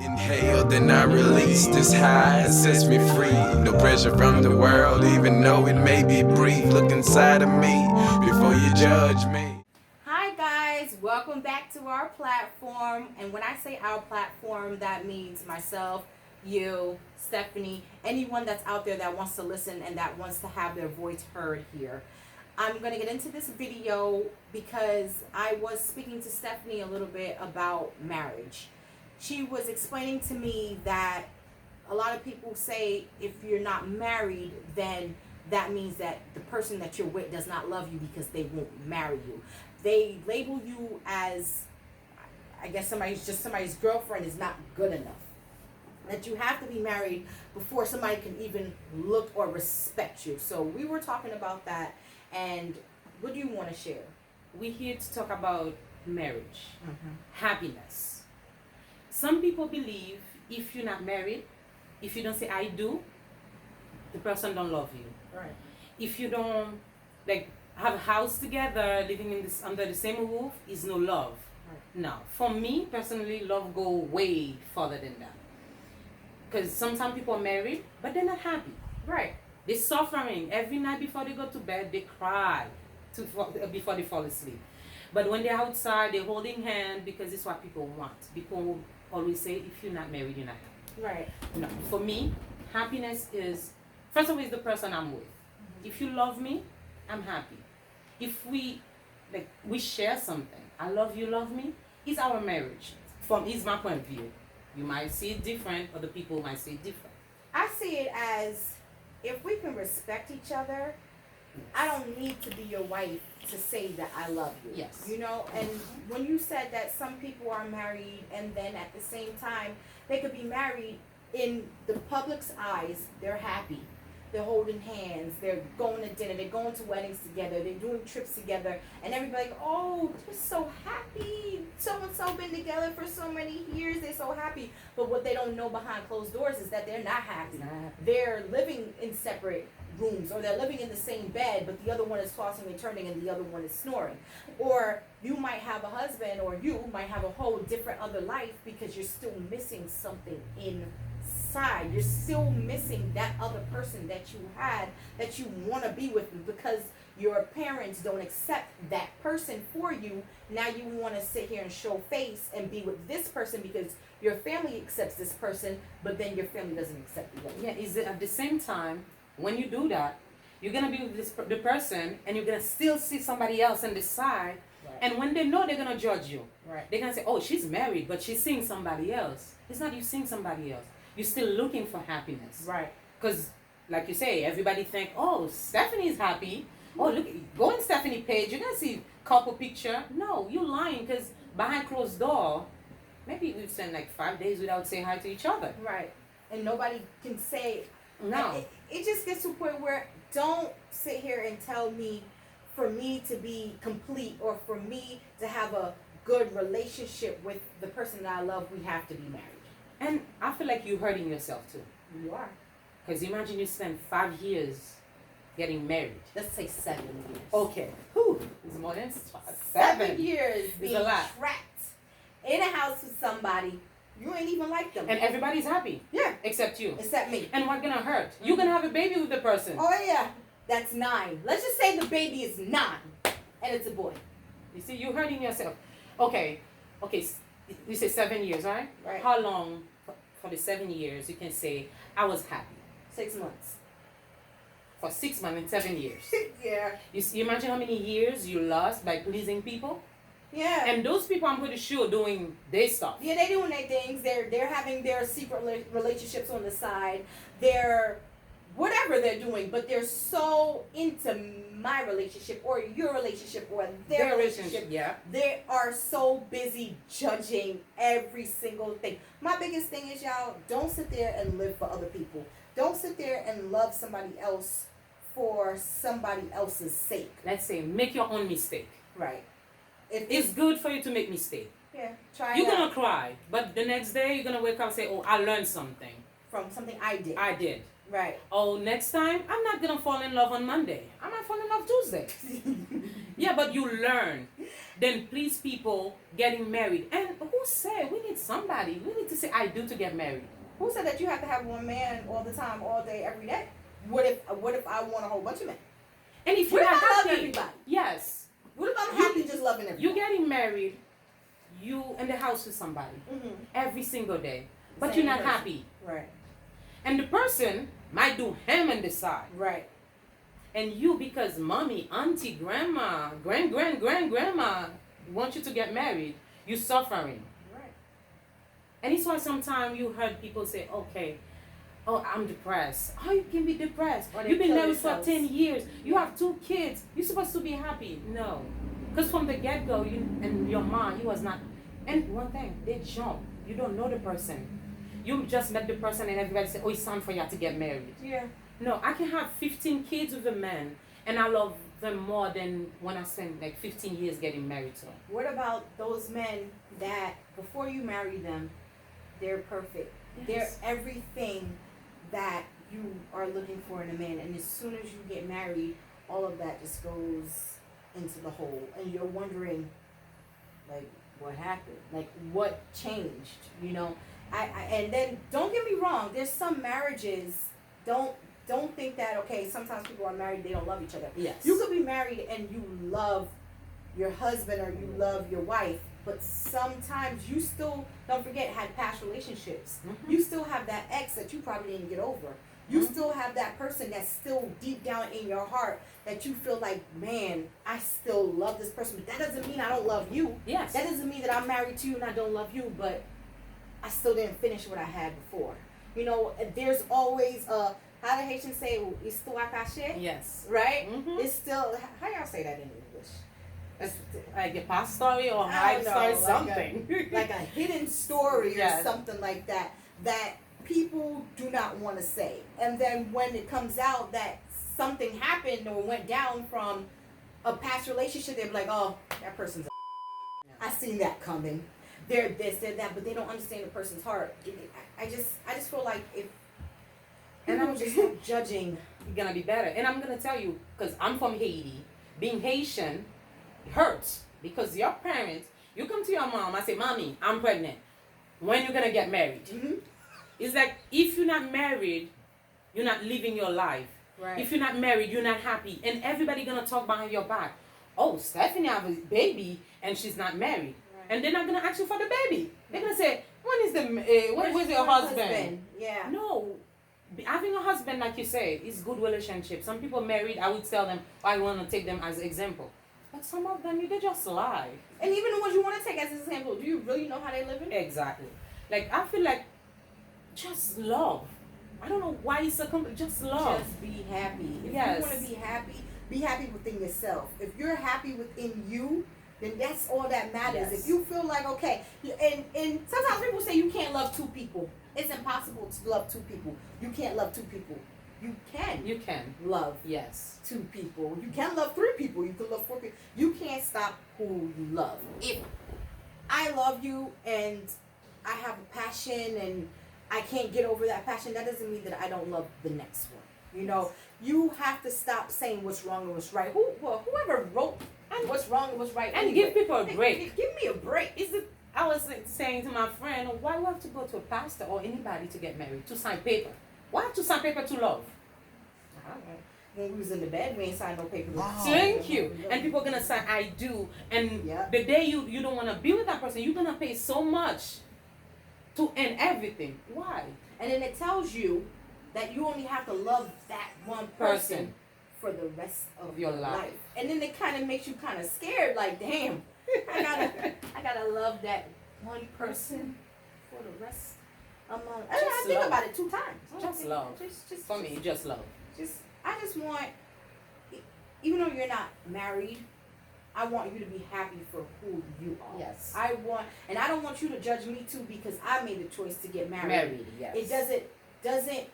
Inhale, then I release this high, it sets me free. No pressure from the world, even though it may be brief. Look inside of me before you judge me. Hi guys, welcome back to our platform. And when I say our platform, that means myself, you, Stephanie, anyone that's out there that wants to listen and that wants to have their voice heard here. I'm going to get into this video because I was speaking to Stephanie a little bit about marriage. She was explaining to me that a lot of people say if you're not married, then that means that the person that you're with does not love you because they won't marry you. They label you as, I guess, somebody's girlfriend is not good enough. That you have to be married before somebody can even look or respect you. So we were talking about that, and what do you want to share? We're here to talk about marriage, happiness. Some people believe if you're not married, if you don't say I do, the person don't love you. Right. If you don't have a house together, living in this under the same roof, is no love. Right. No, for me personally, love go way further than that. Because sometimes people are married, but they're not happy. Right. They're suffering every night before they go to bed. They cry before they fall asleep. But when they're outside, they're holding hands because it's what people want. People always say, if you're not married, you're not happy. Right. No, for me, happiness is, first of all, is the person I'm with. If you love me, I'm happy. If we share something, I love you, love me, it's our marriage. It's my point of view. You might see it different, other people might see it different. I see it as if we can respect each other, I don't need to be your wife to say that I love you. Yes. You know, and when you said that some people are married and then at the same time they could be married in the public's eyes, they're happy. They're holding hands, they're going to dinner, they're going to weddings together, they're doing trips together, and everybody, oh, they're so happy. So-and-so been together for so many years, they're so happy. But what they don't know behind closed doors is that they're not happy. They're living in separate rooms, or they're living in the same bed, but the other one is tossing and turning and the other one is snoring. Or you might have a husband, or you might have a whole different other life because you're still missing something inside. You're still missing that other person that you had, that you want to be with, because your parents don't accept that person for you. Now you want to sit here and show face and be with this person because your family accepts this person, but then your family doesn't accept the other. Yeah, is it at the same time, when you do that, you're going to be with the person, and you're going to still see somebody else on the side. Right. And when they know, they're going to judge you. Right. They're going to say, oh, she's married, but she's seeing somebody else. It's not you seeing somebody else. You're still looking for happiness. Right. Because, like you say, everybody think, oh, Stephanie's happy. Oh, look, go on Stephanie's page. You're going to see couple picture. No, you're lying, because behind closed door, maybe we've spent 5 days without saying hi to each other. Right. And nobody can say. No. It just gets to a point where don't sit here and tell me for me to be complete or for me to have a good relationship with the person that I love, we have to be married. And I feel like you're hurting yourself too. You are. Because imagine you spend 5 years getting married. Let's say 7 years. Okay. Whew. It's more than 7 years It's being a lot. trapped in a house with somebody. You ain't even like them. And everybody's happy. Yeah. Except you. Except me. And what's gonna hurt? You're gonna have a baby with the person. Oh yeah. That's 9. Let's just say the baby is 9. And it's a boy. You see, you're hurting yourself. Okay. You say 7 years, right? Right. How long for the 7 years you can say, I was happy? 6 months. For 6 months and 7 years. Yeah. You imagine how many years you lost by pleasing people? Yeah. And those people, I'm pretty sure, doing their stuff. Yeah, they're doing their things. They're having their secret relationships on the side. They're whatever they're doing, but they're so into my relationship or your relationship or their relationship. Yeah. They are so busy judging every single thing. My biggest thing is, y'all, don't sit there and live for other people. Don't sit there and love somebody else for somebody else's sake. Let's say, make your own mistake. Right. It's good for you to make mistake. Yeah, try You're it out. gonna cry, but the next day you're gonna wake up and say, oh, I learned something. From something I did. I did. Right. Oh, next time, I'm not gonna fall in love on Monday. I might fall in love Tuesday. Yeah, but you learn. Then please people getting married. And who said we need somebody? We need to say I do to get married. Who said that you have to have one man all the time, all day, every day? What if I want a whole bunch of men? And if What you're if not I love happy, everybody? yes, What if I'm happy just loving everybody? you're getting married, you in the house with somebody every single day, but you're not happy. Right. And the person might do him and decide. Right. And you, because mommy, auntie, grandma, grandma want you to get married, you suffering. Right. And it's why sometimes you heard people say, okay, oh, I'm depressed. How you can be depressed? Or they You've been kill married for themselves. 10 years. You have 2 kids. You're supposed to be happy. No. Because from the get-go, you and your mom, you was not. And one thing, they jump. You don't know the person. You just met the person and everybody say, oh, it's time for you to get married. Yeah. No, I can have 15 kids with a man and I love them more than when I spend like 15 years getting married to them. What about those men that before you marry them, they're perfect. Yes. They're everything that you are looking for in a man, and as soon as you get married, all of that just goes into the hole, and you're wondering, like, what happened? Like, what changed? You know, and then don't get me wrong. There's some marriages. Don't think that okay. Sometimes people are married, they don't love each other. Yes. You could be married and you love your husband or you love your wife, but sometimes you still, don't forget, had past relationships. You still have that ex that you probably didn't get over. You still have that person that's still deep down in your heart that you feel like, man, I still love this person, but that doesn't mean I don't love you. Yes. That doesn't mean that I'm married to you and I don't love you, but I still didn't finish what I had before. You know, there's always how the Haitians say, "Histoire cachée," Yes. right? Mhm. It's still, how y'all say that in English? It's like a past story or I hide don't story, know, something. Like a hidden story Yes. or something like that, that people do not want to say. And then when it comes out that something happened or went down from a past relationship, they're like, oh, that person's I seen that coming. They're this, they're that, but they don't understand the person's heart. I just feel like if And people I'm just stop judging. You're gonna be better. And I'm gonna tell you, because I'm from Haiti, being Haitian hurts because your parents, you come to your mom, I say, Mommy, I'm pregnant. When you gonna get married? Mm-hmm. It's like if you're not married, you're not living your life. Right. If you're not married, you're not happy. And everybody gonna talk behind your back. Oh, Stephanie have a baby and she's not married. Right. And they're not gonna ask you for the baby. They're gonna say, when is the where's your husband? Yeah. No, having a husband, like you say, is good relationship. Some people married, I would tell them, I want to take them as example. But some of them, they just lie. And even the ones you want to take as an example, do you really know how they live in? Exactly. Like, I feel like, just love. I don't know why it's so just love. Just be happy. If Yes. you want to be happy within yourself. If you're happy within you, then that's all that matters. Yes. If you feel like, okay, and sometimes people say you can't love 2 people. It's impossible to love 2 people. You can't love 2 people. You can. You can. Love Yes. 2 people. You can love 3 people. You can love 4 people. You can't stop who you love. If I love you and I have a passion and I can't get over that passion, that doesn't mean that I don't love the next one. You know, you have to stop saying what's wrong and what's right. Whoever wrote and what's wrong and what's right, And anyway. give people a break. Give me a break. Is it? I was saying to my friend, why do you have to go to a pastor or anybody to get married, to sign paper? Why have to sign paper to love? I don't know. When we was in the bed, we ain't signed no paper. Thank you. And people are gonna say I do. And Yeah. the day you don't wanna be with that person, you're gonna pay so much to end everything. Why? And then it tells you that you only have to love that one person for the rest of Your life. And then it kind of makes you kind of scared, like, damn, I gotta love that one person for the rest of my life. I think love. about it 2 times. Just love. Just For me, just love. I just want, even though you're not married, I want you to be happy for who you are. Yes. And I don't want you to judge me too because I made the choice to get married. Yes. It doesn't,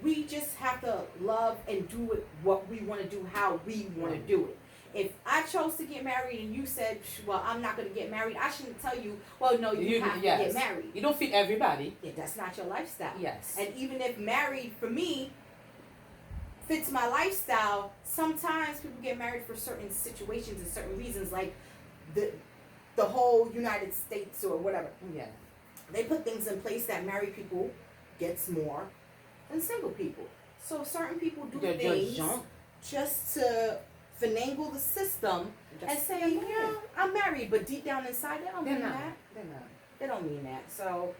we just have to love and do it what we want to do, how we want to do it. If I chose to get married and you said, well, I'm not going to get married, I shouldn't tell you, well, no, you have to get married. You don't fit everybody. Yeah, that's not your lifestyle. Yes. And even if married, for me, fits my lifestyle. Sometimes people get married for certain situations and certain reasons, like the whole United States or whatever. Yeah. They put things in place that married people gets more than single people. So certain people do They're things jump. just to finagle the system and say, yeah, I'm married, but deep down inside they don't mean that. They're not. They don't mean that. So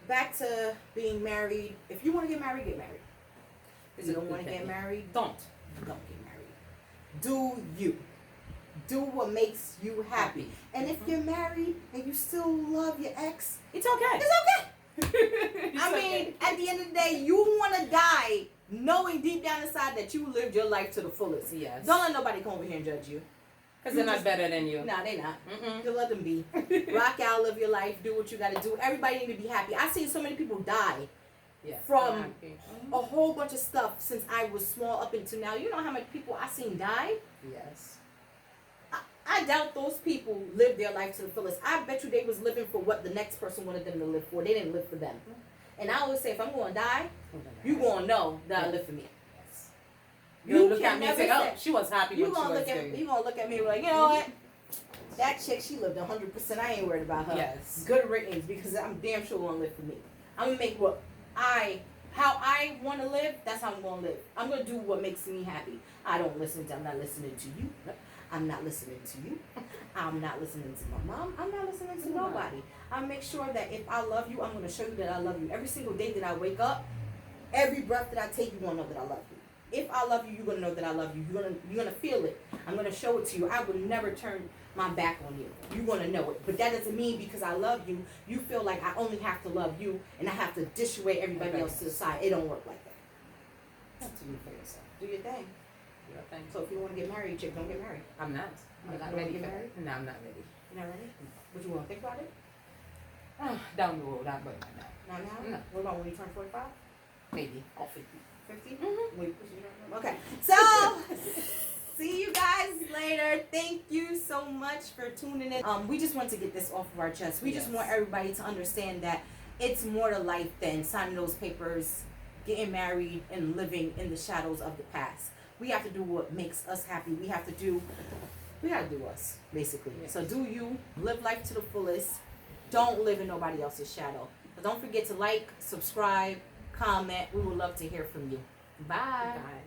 back to being married. If you want to get married, get married. If you don't want to get married, Don't get married. Do you. Do what makes you happy. And if you're married and you still love your ex, It's okay. it's okay. I mean, at the end of the day, you want to die knowing deep down inside that you lived your life to the fullest. Yes. Don't let nobody come over here and judge you. Because they're not better than you. Nah, they not. Mm-mm. Just let them be. Rock out, live your life, do what you got to do. Everybody need to be happy. I've seen so many people die Yes. from a whole bunch of stuff since I was small up until now. You know how many people I seen die? Yes. I doubt those people lived their life to the fullest. I bet you they was living for what the next person wanted them to live for. They didn't live for them. And I always say, if I'm going to die, you going to know that I live for me. Yes. You look at me and say, oh, she was happy when she was there. You gonna look at me like, you know what? That chick, she lived 100%. I ain't worried about her. Yes. Good riddance, because I'm damn sure gonna live for me. I'm gonna make how I want to live. That's how I'm gonna live. I'm gonna do what makes me happy. I'm not listening to you. I'm not listening to you. I'm not listening to my mom. I'm not listening to nobody. I make sure that if I love you, I'm gonna show you that I love you. Every single day that I wake up, every breath that I take, you're gonna know that I love you. If I love you, you're gonna know that I love you. You're gonna feel it. I'm gonna show it to you. I will never turn my back on you. You're gonna know it. But that doesn't mean because I love you, you feel like I only have to love you and I have to dish away everybody else to the side. It don't work like that. That's to do for yourself. Do your thing. Do your thing. So if you want to get married, chick, don't get married. I'm not. I'm not You ready wanna for get that. No, I'm not ready. You not ready? But you want to think about it? Down the road, but not now. Not now? No. What about when you turn 45? Maybe. Or 50? 50? Mm-hmm. Wait, okay. So, see you guys later. Thank you so much for tuning in. We just want to get this off of our chest. We just want everybody to understand that it's more to life than signing those papers, getting married, and living in the shadows of the past. We have to do what makes us happy. We gotta do us, basically. Yes. So do you, live life to the fullest. Don't live in nobody else's shadow. But don't forget to like, subscribe, comment. We would love to hear from you. Bye. Bye.